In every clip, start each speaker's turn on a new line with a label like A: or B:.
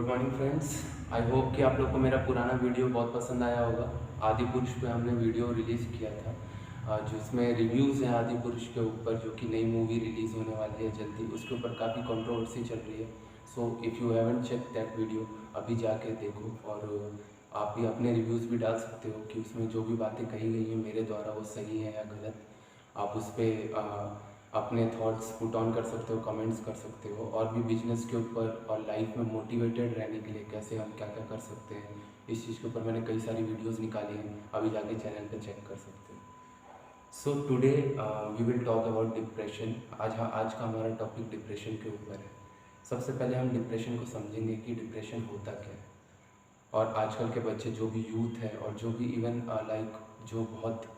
A: Good morning friends. I hope कि आप लोग को मेरा पुराना वीडियो बहुत पसंद आया होगा। आदि पुरुष पे हमने वीडियो रिलीज़ किया था, जिसमें रिव्यूज़ हैं आदि पुरुष के ऊपर, जो कि नई मूवी रिलीज़ होने वाली है जल्दी। उसके ऊपर काफ़ी कंट्रोवर्सी चल रही है। So if you haven't check that video, अभी जाके देखो। और आप भी अपने रिव्यूज़ भी डाल सकते हो कि उसमें जो भी बातें कही गई हैं मेरे द्वारा वो सही है या गलत। आप उस पर अपने थॉट्स पुट ऑन कर सकते हो, कमेंट्स कर सकते हो। और भी बिजनेस के ऊपर और लाइफ में मोटिवेटेड रहने के लिए कैसे हम क्या क्या कर सकते हैं, इस चीज़ के ऊपर मैंने कई सारी वीडियोस निकाली हैं, अभी जाके चैनल पे चेक कर सकते हो। So today we will talk about depression. आज का हमारा टॉपिक डिप्रेशन के ऊपर है। सबसे पहले हम डिप्रेशन को समझेंगे कि डिप्रेशन होता क्या है। और आजकल के बच्चे, जो भी यूथ है और जो भी इवन लाइक जो बहुत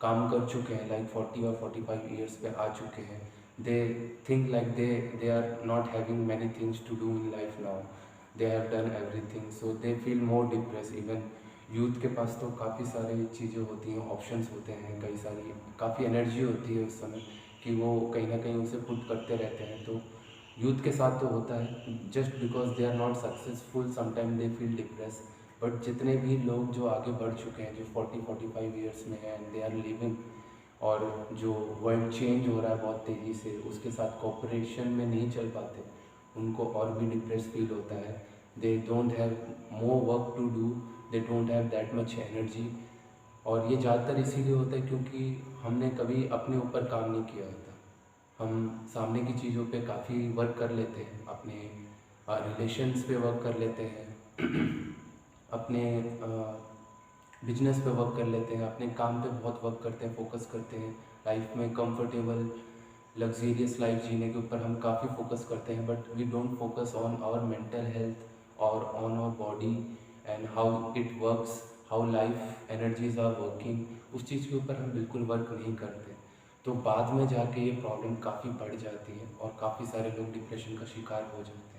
A: काम कर चुके हैं, लाइक 40 और 45 ईयर्स पे आ चुके हैं, they think like they are not having many things to do in life now. They have done everything, so they feel more depress. Even youth के पास तो काफ़ी सारी चीज़ें होती हैं, ऑप्शंस होते हैं, कई सारी काफ़ी एनर्जी होती है उस समय कि वो कहीं ना कहीं उसे पुट करते रहते हैं। तो यूथ के साथ तो होता है, just because they are not successful sometime they feel depress. But जितने भी लोग जो आगे बढ़ चुके हैं, जो 40-45 ईयर्स में हैं एंड दे आर लिविंग, और जो वर्ल्ड चेंज हो रहा है बहुत तेज़ी से, उसके साथ कोऑपरेशन में नहीं चल पाते, उनको और भी डिप्रेस फील होता है। They don't have more work to do, they don't have that much energy. और ये ज़्यादातर इसीलिए होता है क्योंकि हमने कभी अपने ऊपर काम नहीं किया होता। हम सामने की चीज़ों पे काफ़ी वर्क कर लेते हैं, अपने रिलेशंस पे वर्क कर लेते हैं अपने बिजनेस पे वर्क कर लेते हैं, अपने काम पे बहुत वर्क करते हैं, फोकस करते हैं। लाइफ में कंफर्टेबल लग्जीरियस लाइफ जीने के ऊपर हम काफ़ी फोकस करते हैं, but we don't focus on our mental health और on our body and how it works, how life energies are working. उस चीज़ के ऊपर हम बिल्कुल वर्क नहीं करते। तो बाद में जाके ये प्रॉब्लम काफ़ी बढ़ जाती है और काफ़ी सारे लोग डिप्रेशन का शिकार हो जाते हैं।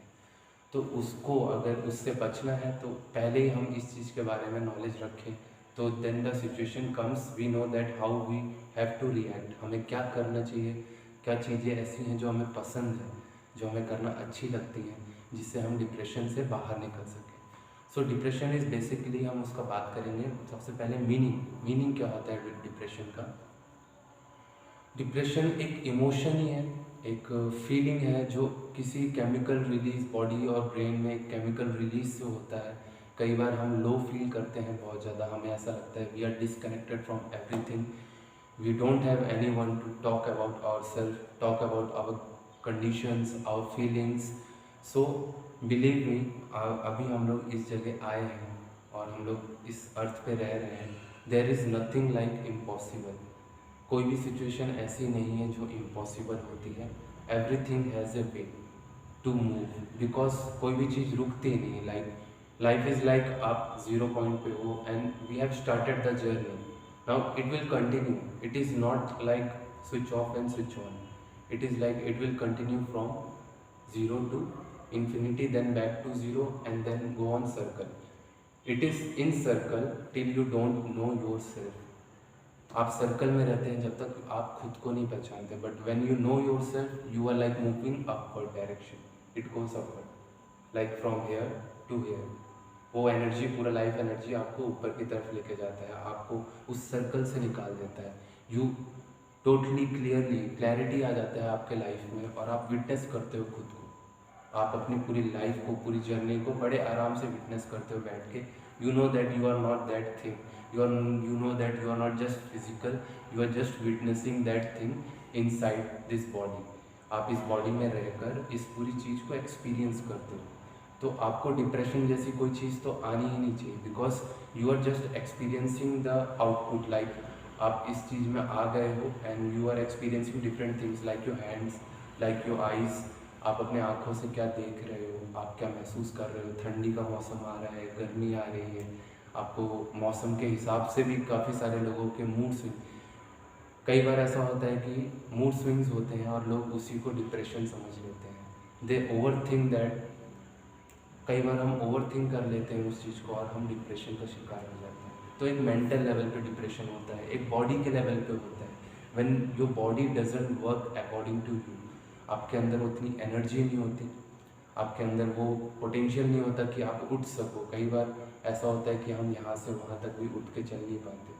A: तो उसको, अगर उससे बचना है तो पहले ही हम इस चीज़ के बारे में नॉलेज रखें, तो then the situation comes we know that how we have to react. हमें क्या करना चाहिए, क्या चीज़ें ऐसी हैं जो हमें पसंद है, जो हमें करना अच्छी लगती हैं, जिससे हम डिप्रेशन से बाहर निकल सकें। सो डिप्रेशन इज़ बेसिकली, हम उसका बात करेंगे। सबसे पहले मीनिंग क्या होता है डिप्रेशन का। डिप्रेशन एक इमोशन ही है, एक फीलिंग है, जो किसी केमिकल रिलीज, बॉडी और ब्रेन में एक केमिकल रिलीज से होता है। कई बार हम लो फील करते हैं बहुत ज़्यादा, हमें ऐसा लगता है we are disconnected from everything, we don't have any one to talk about our self, talk about our conditions, our feelings. So believe me, अभी हम लोग इस जगह आए हैं और हम लोग इस अर्थ पे रह रहे हैं। There is nothing like impossible. कोई भी सिचुएशन ऐसी नहीं है जो इम्पॉसिबल होती है। Everything has a way to move, because कोई भी चीज़ रुकती नहीं। लाइफ इज़ लाइक आप ज़ीरो पॉइंट पे हो and we have started the journey, now it will continue. It is not like switch off and switch on, it is like it will continue from zero to infinity, then back to zero, and then go on circle. It is in circle till you don't know yourself. आप circle में रहते हैं जब तक आप खुद को नहीं पहचानते, but when you know yourself you are like moving upward direction, it goes upward, like from here to here. वो एनर्जी, पूरा लाइफ एनर्जी आपको ऊपर की तरफ लेके जाता है, आपको उस सर्कल से निकाल देता है। यू टोटली क्लैरिटी आ जाता है आपके लाइफ में, और आप विटनेस करते हो खुद को। आप अपनी पूरी लाइफ को, पूरी जर्नी को बड़े आराम से विटनेस करते हो बैठ के। You know that you are not that thing, you know that you are not just physical, you are just witnessing that thing inside this body. आप इस बॉडी में रहकर इस पूरी चीज़ को एक्सपीरियंस करते हो। तो आपको डिप्रेशन जैसी कोई चीज़ तो आनी ही नहीं चाहिए, because you are just experiencing the output. Like आप इस चीज़ में आ गए हो and you are experiencing different things, like your hands, like your eyes. आप अपने आँखों से क्या देख रहे हो, आप क्या महसूस कर रहे हो। ठंडी का मौसम आ रहा है, गर्मी आ रही है, आपको मौसम के हिसाब से भी काफ़ी सारे लोगों के मूड स्विंग। कई बार ऐसा होता है कि मूड स्विंग्स होते हैं और लोग उसी को डिप्रेशन समझ लेते हैं। दे ओवर थिंक दैट, कई बार हम ओवर थिंक कर लेते हैं उस चीज़ को और हम डिप्रेशन का शिकार हो जाते हैं। तो एक मेंटल लेवल पे डिप्रेशन होता है, एक बॉडी के लेवल पे होता है। When your body doesn't work according to you, आपके अंदर उतनी एनर्जी नहीं होती, आपके अंदर वो पोटेंशियल नहीं होता कि आप उठ सको। कई बार ऐसा होता है कि हम यहाँ से वहाँ तक भी उठ के चल नहीं पाते,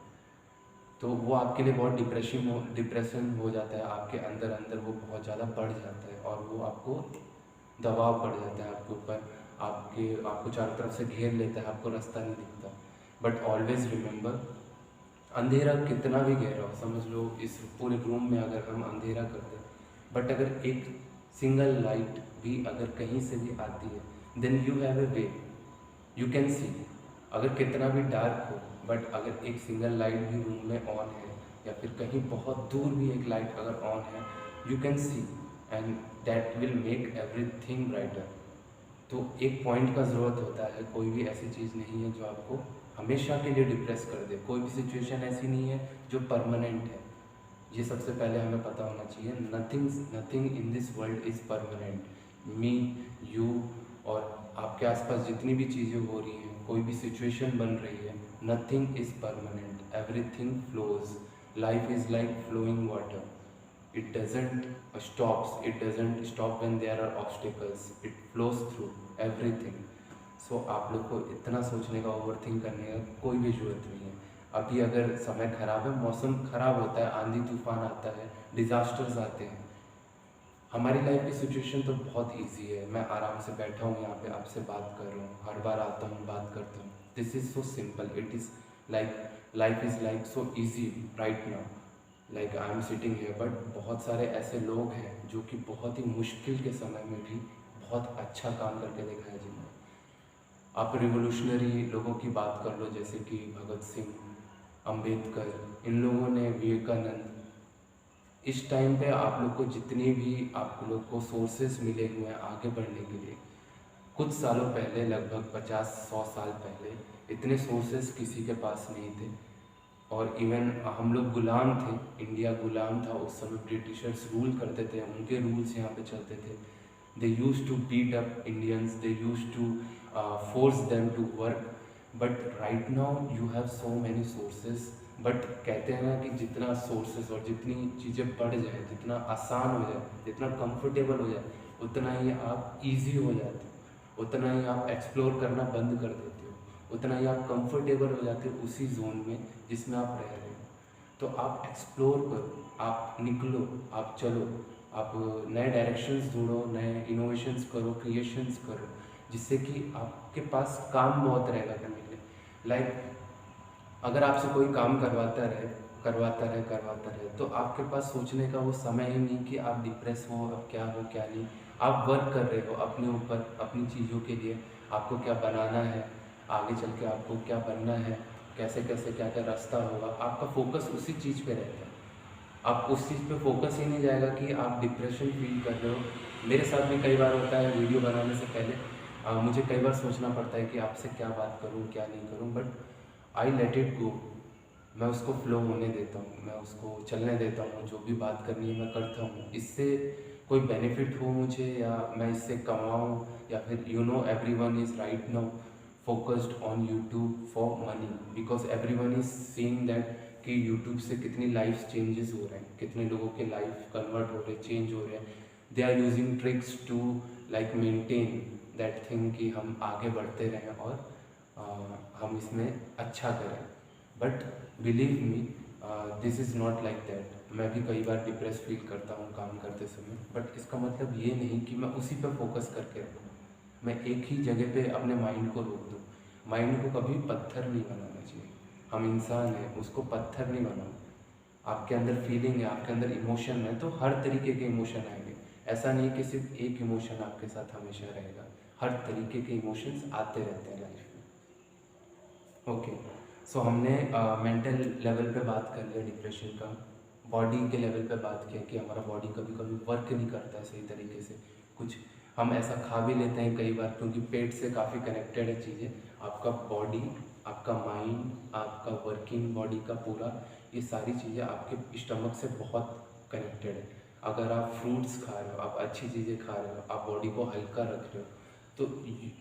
A: तो वो आपके लिए बहुत डिप्रेशन हो जाता है, आपके अंदर अंदर वो बहुत ज़्यादा बढ़ जाता है और वो आपको दबाव पड़ जाता है आपके ऊपर, आपको चारों तरफ से घेर लेता है, आपको रास्ता नहीं दिखता। बट ऑलवेज रिमेंबर, अंधेरा कितना भी गहरा हो, समझ लो इस पूरे रूम में अगर हम अंधेरा कर दें, बट अगर एक सिंगल लाइट भी अगर कहीं से भी आती है, then you have a way, you can see. अगर कितना भी डार्क हो, बट अगर एक सिंगल लाइट भी रूम में ऑन है या फिर कहीं बहुत दूर भी एक लाइट अगर ऑन है, you can C and that will make everything brighter. तो एक पॉइंट का ज़रूरत होता है, कोई भी ऐसी चीज़ नहीं है जो आपको हमेशा के लिए डिप्रेस कर दे, कोई भी सिचुएशन ऐसी नहीं है जो परमानेंट है। ये सबसे पहले हमें पता होना चाहिए। Nothing in this world is permanent. Me, you और आपके आसपास जितनी भी चीज़ें हो रही हैं, कोई भी सिचुएशन बन रही है, nothing is permanent, everything flows. Life is like flowing water, it doesn't stop when there are obstacles, it flows through everything. So आप लोग को इतना सोचने का, ओवर थिंक करने का कोई भी ज़रूरत नहीं है। अभी अगर समय ख़राब है, मौसम ख़राब होता है, आंधी तूफान आता है, डिज़ास्टर्स आते हैं, हमारी लाइफ की सिचुएशन तो बहुत ईजी है। मैं आराम से बैठा हूँ यहाँ पे आपसे बात कर रहा हूँ, हर बार आता हूँ बात करता हूँ। This is so simple, it is like life is like so easy right now, like I am sitting here. But बहुत सारे ऐसे लोग हैं जो कि बहुत ही मुश्किल के समय में भी बहुत अच्छा काम करके दिखाया जिन्होंने। आप रिवोल्यूशनरी लोगों की बात कर लो, जैसे कि भगत सिंह, अंबेडकर, इन लोगों ने, विवेकानंद, इस टाइम पे आप लोग को जितने भी आप लोग को सोर्सेस मिले हुए हैं आगे बढ़ने के लिए, कुछ सालों पहले, लगभग 50-100 साल पहले, इतने सोर्सेस किसी के पास नहीं थे। और इवन हम लोग गुलाम थे, इंडिया गुलाम था उस समय, ब्रिटिशर्स रूल करते थे, उनके रूल्स यहाँ पे चलते थे। They use to beat up Indians, they use to force them to work. But right now you have so many sources. But कहते हैं ना कि जितना सोर्सेज और जितनी चीज़ें बढ़ जाए, जितना आसान हो जाए, जितना कंफर्टेबल हो जाए, उतना ही आप ईजी हो जाते हो, उतना ही आप एक्सप्लोर करना बंद कर देते हो, उतना ही आप कंफर्टेबल हो जाते हो उसी जोन में जिसमें आप रह रहे हो। तो आप एक्सप्लोर करो, आप निकलो, आप चलो, आप नए डायरेक्शंस ढूंढो, नए इनोवेशंस करो, क्रिएशंस करो, जिससे कि आपके पास काम बहुत रहेगा करने के लिए। लाइक अगर आपसे कोई काम करवाता रहे तो आपके पास सोचने का वो समय ही नहीं कि आप डिप्रेस हो, अब क्या हो क्या नहीं। आप वर्क कर रहे हो अपने ऊपर, अपनी चीज़ों के लिए, आपको क्या बनाना है, आगे चल के आपको क्या बनना है, कैसे कैसे क्या क्या रास्ता होगा, आपका फोकस उसी चीज़ पे रहता है। आप उस चीज़ पे फोकस ही नहीं जाएगा कि आप डिप्रेशन फील कर रहे हो। मेरे साथ भी कई बार होता है, वीडियो बनाने से पहले मुझे कई बार सोचना पड़ता है कि आपसे क्या बात करूं, क्या नहीं करूं, but I let it go. मैं उसको फ्लो होने देता हूँ, मैं उसको चलने देता हूँ, जो भी बात करनी है मैं करता हूँ। इससे कोई बेनिफिट हो मुझे, या मैं इससे कमाऊँ, या फिर everyone is right now focused on YouTube for money, because everyone is seeing that कि यूट्यूब से कितनी लाइफ चेंजेस हो रहे हैं, कितने लोगों के लाइफ कन्वर्ट हो रहे हैं, चेंज हो रहे हैं। They are using tricks to like maintain that thing कि हम आगे बढ़ते रहें और हम इसमें अच्छा करें। But believe me, this is not like that. मैं भी कई बार डिप्रेस फील करता हूँ काम करते समय, बट इसका मतलब ये नहीं कि मैं उसी पर फोकस करके रखूँ, मैं एक ही जगह पे अपने माइंड को रोक दूँ। माइंड को कभी पत्थर नहीं बनाना चाहिए, हम इंसान हैं, उसको पत्थर नहीं बनाना। आपके अंदर फीलिंग है, आपके अंदर इमोशन है, तो हर तरीके के इमोशन आएंगे। ऐसा नहीं कि सिर्फ एक इमोशन आपके साथ हमेशा रहेगा, हर तरीके के इमोशंस आते रहते हैं लाइफ में। ओके, सो हमने मेंटल लेवल पे बात कर लिया डिप्रेशन का, बॉडी के लेवल पे बात किया कि हमारा बॉडी कभी कभी वर्क नहीं करता है सही तरीके से। कुछ हम ऐसा खा भी लेते हैं कई बार, क्योंकि पेट से काफ़ी कनेक्टेड है चीज़ें। आपका बॉडी, आपका माइंड, आपका वर्किंग बॉडी का पूरा, ये सारी चीज़ें आपके स्टमक से बहुत कनेक्टेड है। अगर आप फ्रूट्स खा रहे हो, आप अच्छी चीज़ें खा रहे हो, आप बॉडी को हल्का रख रहे हो, तो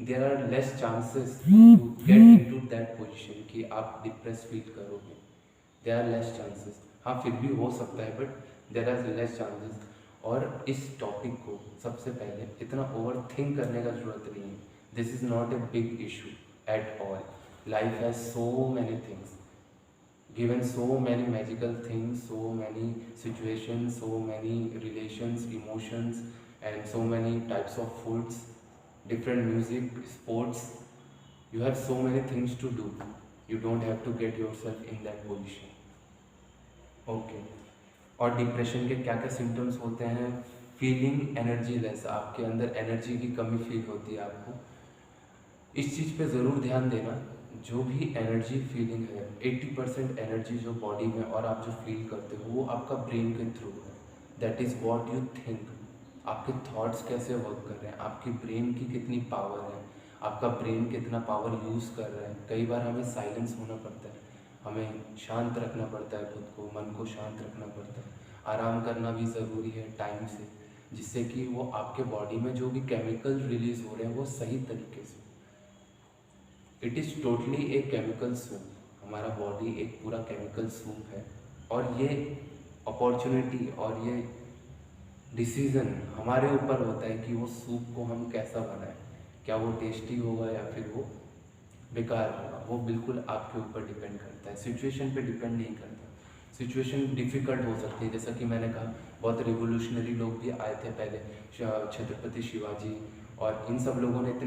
A: there are less chances to get into that position कि आप डिप्रेस फील करोगे। देर आर लेस चांसेस, हाँ फिर भी हो सकता है, but there are less chances. और इस टॉपिक को सबसे पहले इतना ओवर थिंक करने का ज़रूरत नहीं है. This is not a big issue at all. Life has so many things, given so many magical things, so many situations, so many relations, emotions, and so many types of foods, different music, sports. You have so many things to do. You don't have to get yourself in that position. Okay. और depression के क्या क्या symptoms होते हैं? Feeling energy less, आपके अंदर energy की कमी फील होती है आपको. इस चीज़ पे ज़रूर ध्यान देना. जो भी एनर्जी फीलिंग है, 80% एनर्जी जो बॉडी में और आप जो फील करते हो वो आपका ब्रेन के थ्रू है. That is what you think. आपके थॉट्स कैसे वर्क कर रहे हैं, आपकी ब्रेन की कितनी पावर है, आपका ब्रेन कितना पावर यूज़ कर रहा है. कई बार हमें साइलेंस होना पड़ता है, हमें शांत रखना पड़ता है खुद को, मन को शांत रखना पड़ता है. आराम करना भी ज़रूरी है टाइम से, जिससे कि वो आपके बॉडी में जो भी केमिकल रिलीज़ हो रहे हैं वो सही तरीके से. It is totally a chemical soup. हमारा बॉडी एक पूरा केमिकल सूप है. और ये अपॉर्चुनिटी और ये डिसीज़न हमारे ऊपर होता है कि वो सूप को हम कैसा बनाएं. क्या वो टेस्टी होगा या फिर वो बेकार होगा, वो बिल्कुल आपके ऊपर डिपेंड करता है. सिचुएशन पे डिपेंड नहीं करता. सिचुएशन डिफ़िकल्ट हो सकती है, जैसा कि मैंने कहा बहुत रिवोल्यूशनरी लोग भी आए थे पहले, छत्रपति शिवाजी, और इन सब लोगों ने इतने